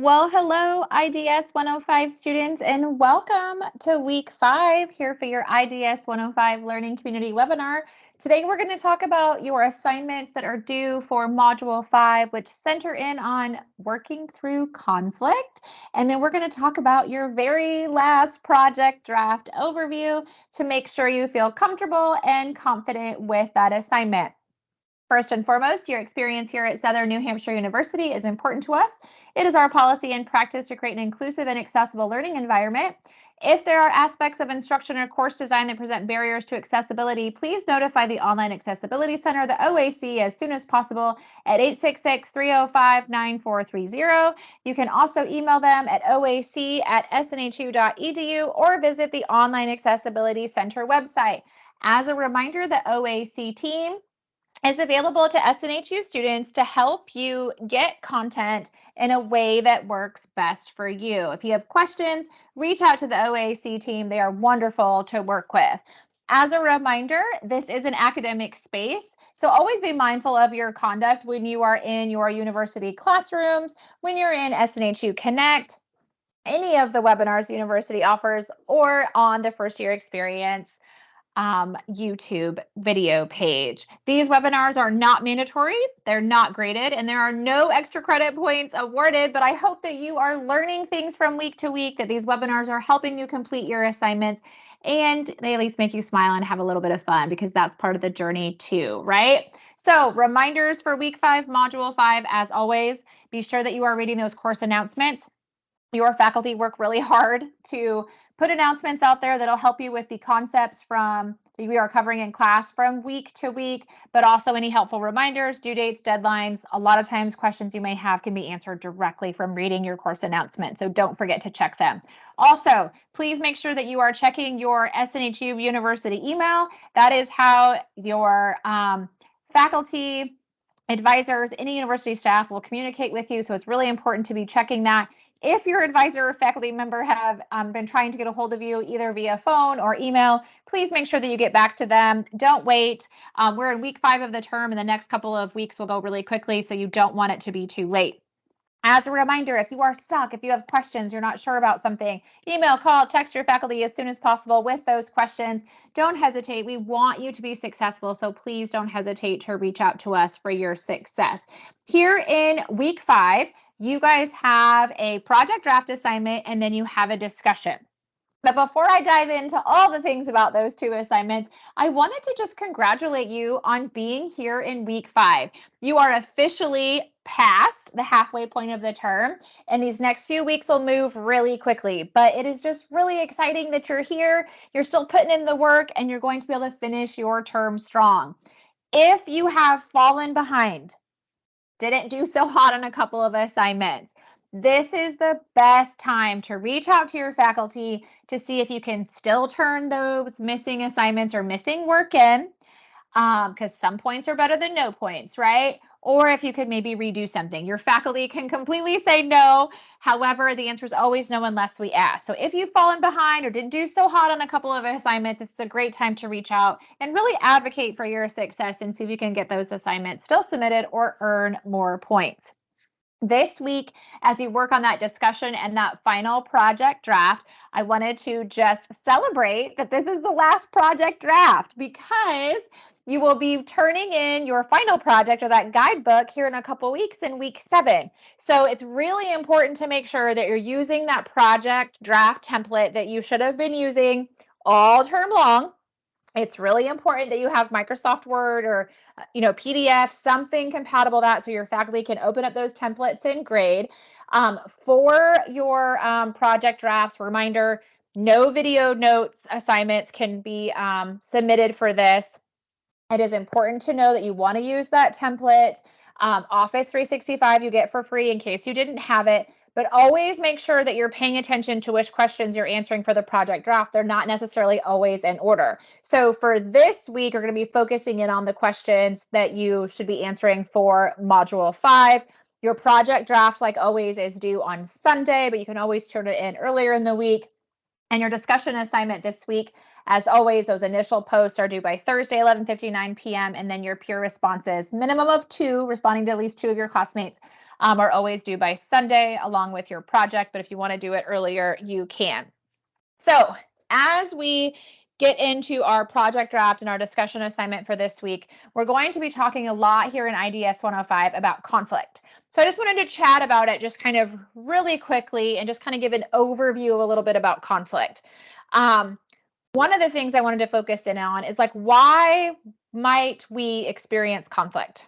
Well, hello, IDS 105 students, and welcome to week 5 here for your IDS 105 Learning Community webinar. Today, we're going to talk about your assignments that are due for Module 5, which center in on working through conflict. And then we're going to talk about your very last project draft overview to make sure you feel comfortable and confident with that assignment. First and foremost, your experience here at Southern New Hampshire University is important to us. It is our policy and practice to create an inclusive and accessible learning environment. If there are aspects of instruction or course design that present barriers to accessibility, please notify the Online Accessibility Center, the OAC, as soon as possible at 866-305-9430. You can also email them at oac@snhu.edu or visit the Online Accessibility Center website. As a reminder, the OAC team is available to SNHU students to help you get content in a way that works best for you. If you have questions, reach out to the OAC team. They are wonderful to work with. As a reminder, this is an academic space, so always be mindful of your conduct when you are in your university classrooms, when you're in SNHU Connect, any of the webinars the university offers, or on the first year experience YouTube video page. These webinars are not mandatory, they're not graded, and there are no extra credit points awarded, but I hope that you are learning things from week to week, that these webinars are helping you complete your assignments, and they at least make you smile and have a little bit of fun, because that's part of the journey too, right? So reminders for week 5, module 5, as always, be sure that you are reading those course announcements. Your faculty work really hard to put announcements out there that'll help you with the concepts that we are covering in class from week to week, but also any helpful reminders, due dates, deadlines. A lot of times questions you may have can be answered directly from reading your course announcement, so don't forget to check them. Also, please make sure that you are checking your SNHU University email. That is how your faculty, advisors, any university staff will communicate with you, so it's really important to be checking that. If your advisor or faculty member have been trying to get a hold of you either via phone or email, please make sure that you get back to them. Don't wait. We're in week 5 of the term, and the next couple of weeks will go really quickly, so you don't want it to be too late. As a reminder, if you are stuck, if you have questions, you're not sure about something, email, call, text your faculty as soon as possible with those questions. Don't hesitate. We want you to be successful, so please don't hesitate to reach out to us for your success. Here in week 5, you guys have a project draft assignment, and then you have a discussion. But before I dive into all the things about those 2 assignments, I wanted to just congratulate you on being here in week 5. You are officially past the halfway point of the term, and these next few weeks will move really quickly. But it is just really exciting that you're here, you're still putting in the work, and you're going to be able to finish your term strong. If you have fallen behind, didn't do so hot on a couple of assignments, this is the best time to reach out to your faculty to see if you can still turn those missing assignments or missing work in, because some points are better than no points, right? Or if you could maybe redo something. Your faculty can completely say no. However, the answer is always no unless we ask. So if you've fallen behind or didn't do so hot on a couple of assignments, it's a great time to reach out and really advocate for your success and see if you can get those assignments still submitted or earn more points. This week, as you work on that discussion and that final project draft, I wanted to just celebrate that this is the last project draft, because you will be turning in your final project or that guidebook here in a couple weeks in week 7. So it's really important to make sure that you're using that project draft template that you should have been using all term long. It's really important that you have Microsoft Word or PDF, something compatible that, so your faculty can open up those templates and grade. For your project drafts, reminder, no video notes assignments can be submitted for this. It is important to know that you want to use that template. Office 365 you get for free in case you didn't have it, but always make sure that you're paying attention to which questions you're answering for the project draft. They're not necessarily always in order. So for this week, we're going to be focusing in on the questions that you should be answering for Module 5. Your project draft, like always, is due on Sunday, but you can always turn it in earlier in the week. And your discussion assignment this week, as always, those initial posts are due by Thursday, 11:59 p.m. And then your peer responses, minimum of 2, responding to at least 2 of your classmates, are always due by Sunday along with your project. But if you want to do it earlier, you can. So as we get into our project draft and our discussion assignment for this week, we're going to be talking a lot here in IDS 105 about conflict. So I just wanted to chat about it just kind of really quickly and just kind of give an overview of a little bit about conflict. One of the things I wanted to focus in on is like, why might we experience conflict?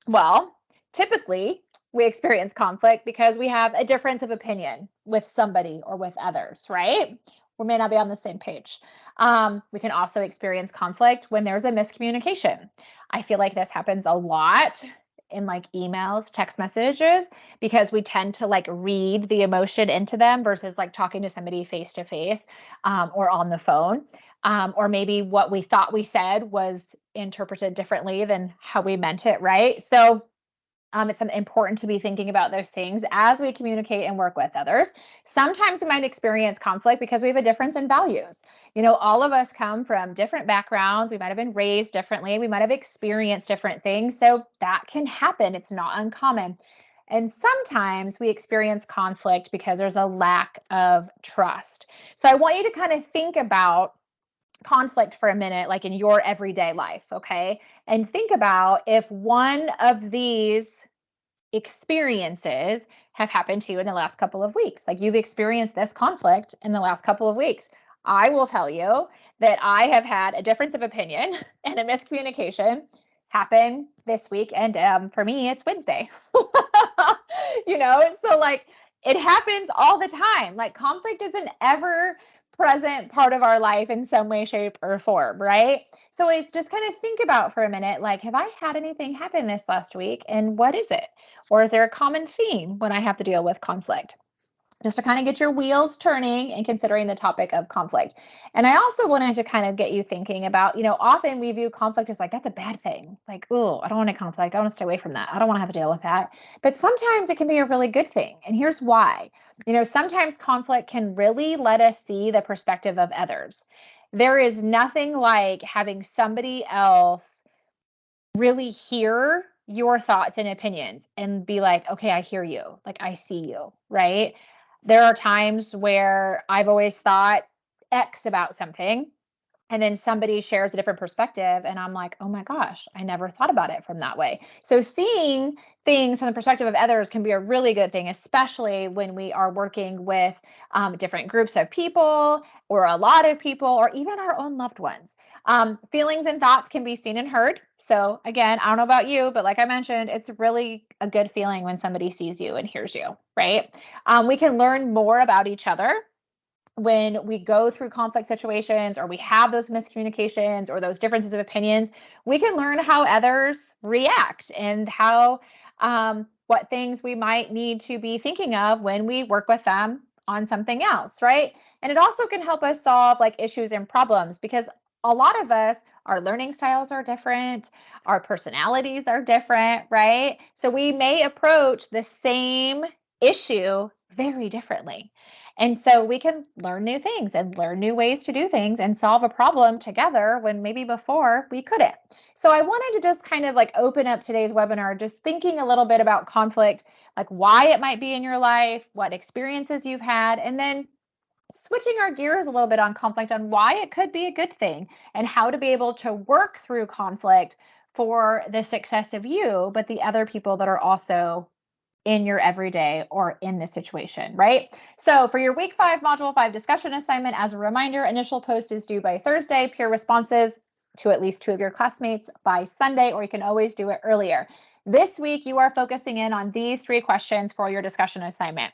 Well, typically we experience conflict because we have a difference of opinion with somebody or with others, right? We may not be on the same page. We can also experience conflict when there's a miscommunication. I feel like this happens a lot in like emails, text messages, because we tend to like read the emotion into them versus like talking to somebody face to face or on the phone. Or maybe what we thought we said was interpreted differently than how we meant it, right? So it's important to be thinking about those things as we communicate and work with others. Sometimes we might experience conflict because we have a difference in values. You know, all of us come from different backgrounds. We might have been raised differently. We might have experienced different things. So that can happen. It's not uncommon. And sometimes we experience conflict because there's a lack of trust. So I want you to kind of think about conflict for a minute, like in your everyday life, okay? And think about if one of these experiences have happened to you in the last couple of weeks. Like you've experienced this conflict in the last couple of weeks. I will tell you that I have had a difference of opinion and a miscommunication happen this week. And for me, it's Wednesday. So like it happens all the time. Like conflict is an ever present part of our life in some way, shape, or form, right? So we just kind of think about for a minute, like, have I had anything happen this last week? And what is it? Or is there a common theme when I have to deal with conflict? Just to kind of get your wheels turning and considering the topic of conflict. And I also wanted to kind of get you thinking about, often we view conflict as like, that's a bad thing. Like, oh, I don't want a conflict. I want to stay away from that. I don't want to have to deal with that. But sometimes it can be a really good thing. And here's why. Sometimes conflict can really let us see the perspective of others. There is nothing like having somebody else really hear your thoughts and opinions and be like, okay, I hear you. Like, I see you, right? There are times where I've always thought X about something, and then somebody shares a different perspective, and I'm like, oh my gosh, I never thought about it from that way. So seeing things from the perspective of others can be a really good thing, especially when we are working with different groups of people or a lot of people or even our own loved ones. Feelings and thoughts can be seen and heard. So again, I don't know about you, but like I mentioned, it's really a good feeling when somebody sees you and hears you, right? We can learn more about each other when we go through conflict situations or we have those miscommunications or those differences of opinions. We can learn how others react and how what things we might need to be thinking of when we work with them on something else, right? And it also can help us solve like issues and problems because a lot of us, our learning styles are different, our personalities are different, right? So we may approach the same issue very differently. And so we can learn new things and learn new ways to do things and solve a problem together when maybe before we couldn't. So I wanted to just kind of like open up today's webinar, just thinking a little bit about conflict, like why it might be in your life, what experiences you've had, and then switching our gears a little bit on conflict on why it could be a good thing and how to be able to work through conflict for the success of you, but the other people that are also in your everyday or in this situation, right? So for your week 5, module 5 discussion assignment, as a reminder, initial post is due by Thursday, peer responses to at least 2 of your classmates by Sunday, or you can always do it earlier. This week, you are focusing in on these 3 questions for your discussion assignment.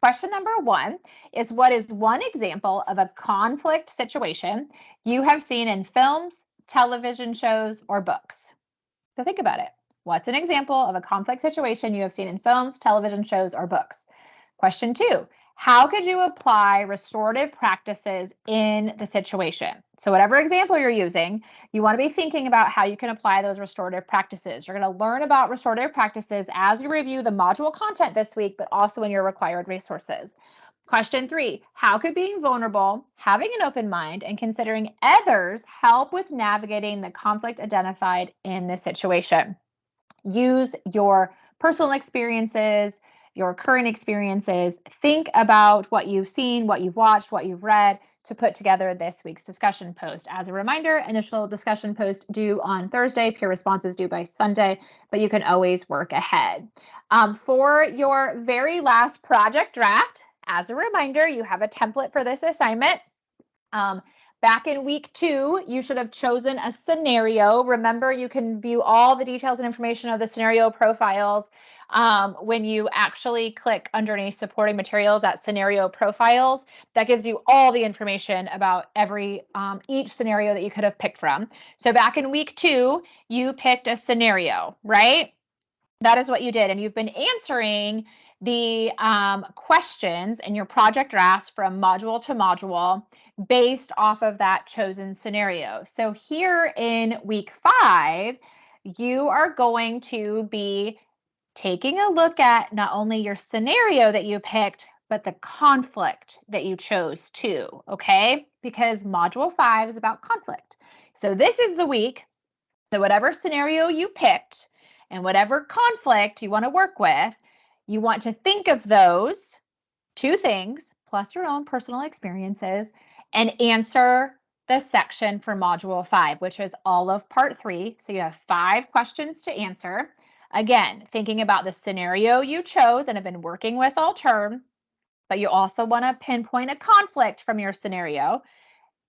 Question number 1 is, what is one example of a conflict situation you have seen in films, television shows, or books? So think about it. What's an example of a conflict situation you have seen in films, television shows, or books? Question 2, how could you apply restorative practices in the situation? So whatever example you're using, you want to be thinking about how you can apply those restorative practices. You're going to learn about restorative practices as you review the module content this week, but also in your required resources. Question 3, how could being vulnerable, having an open mind, and considering others help with navigating the conflict identified in this situation? Use your personal experiences, your current experiences. Think about what you've seen, what you've watched, what you've read to put together this week's discussion post. As a reminder, initial discussion post due on Thursday, peer responses due by Sunday, but you can always work ahead. For your very last project draft, as a reminder, you have a template for this assignment. Back in week 2, you should have chosen a scenario. Remember, you can view all the details and information of the scenario profiles when you actually click underneath supporting materials at scenario profiles. That gives you all the information about each scenario that you could have picked from. So back in week 2, you picked a scenario, right? That is what you did. And you've been answering the questions in your project drafts from module to module based off of that chosen scenario. So here in week 5, you are going to be taking a look at not only your scenario that you picked, but the conflict that you chose too, okay? Because module 5 is about conflict. So this is the week that whatever scenario you picked and whatever conflict you want to work with, you want to think of those 2 things plus your own personal experiences and answer the section for module 5, which is all of part 3. So you have 5 questions to answer. Again, thinking about the scenario you chose and have been working with all term, but you also want to pinpoint a conflict from your scenario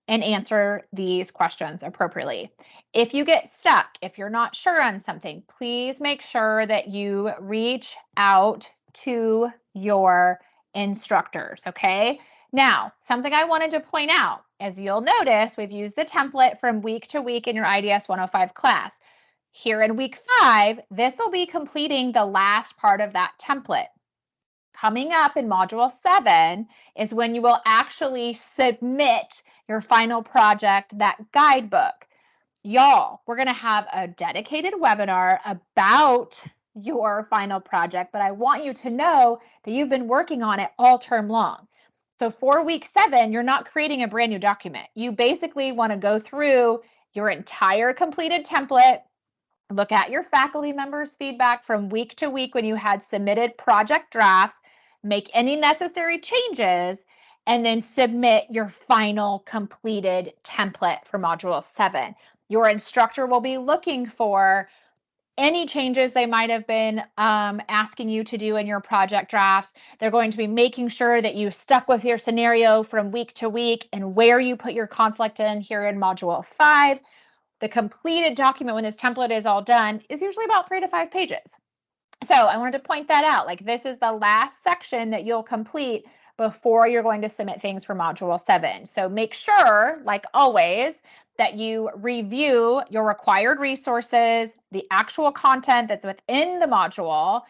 and answer these questions appropriately. If you get stuck, if you're not sure on something, please make sure that you reach out to your instructors, okay? Now, something I wanted to point out, as you'll notice, we've used the template from week to week in your IDS 105 class. Here in week 5, this will be completing the last part of that template. Coming up in module 7 is when you will actually submit your final project, that guidebook. Y'all, we're going to have a dedicated webinar about your final project, but I want you to know that you've been working on it all term long. So for week 7, you're not creating a brand new document. You basically want to go through your entire completed template, look at your faculty members' feedback from week to week when you had submitted project drafts, make any necessary changes, and then submit your final completed template for Module 7. Your instructor will be looking for any changes they might have been asking you to do in your project drafts. They're going to be making sure that you stuck with your scenario from week to week and where you put your conflict in here in Module 5. The completed document, when this template is all done, is usually about 3 to 5 pages. So I wanted to point that out. Like, this is the last section that you'll complete before you're going to submit things for Module 7. So make sure, like always, that you review your required resources, the actual content that's within the module,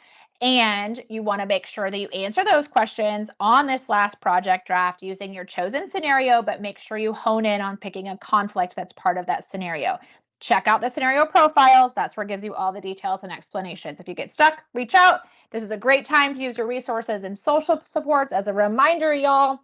and you want to make sure that you answer those questions on this last project draft using your chosen scenario, but make sure you hone in on picking a conflict that's part of that scenario. Check out the scenario profiles. That's where it gives you all the details and explanations. If you get stuck, reach out. This is a great time to use your resources and social supports. As a reminder, y'all,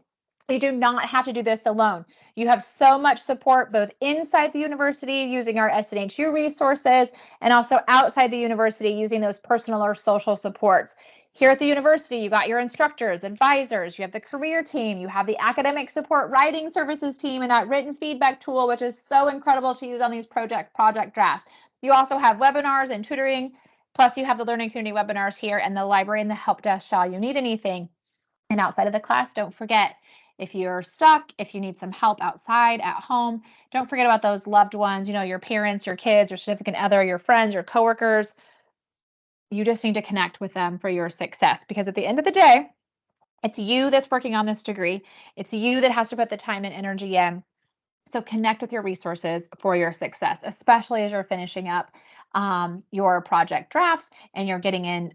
you do not have to do this alone. You have so much support both inside the university using our SNHU resources and also outside the university using those personal or social supports. Here at the university, you got your instructors, advisors, you have the career team, you have the academic support writing services team, and that written feedback tool, which is so incredible to use on these project drafts. You also have webinars and tutoring, plus you have the learning community webinars here and the library and the help desk shall you need anything. And outside of the class, don't forget, if you're stuck, if you need some help outside, at home, don't forget about those loved ones, your parents, your kids, your significant other, your friends, your coworkers. You just need to connect with them for your success, because at the end of the day, it's you that's working on this degree. It's you that has to put the time and energy in. So connect with your resources for your success, especially as you're finishing up your project drafts and you're getting in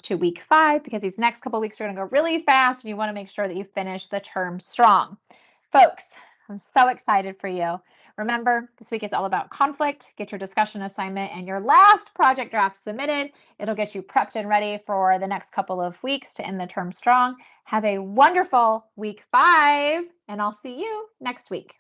to week 5, because these next couple of weeks are going to go really fast and you want to make sure that you finish the term strong. Folks, I'm so excited for you. Remember, this week is all about conflict. Get your discussion assignment and your last project draft submitted. It'll get you prepped and ready for the next couple of weeks to end the term strong. Have a wonderful week 5, and I'll see you next week.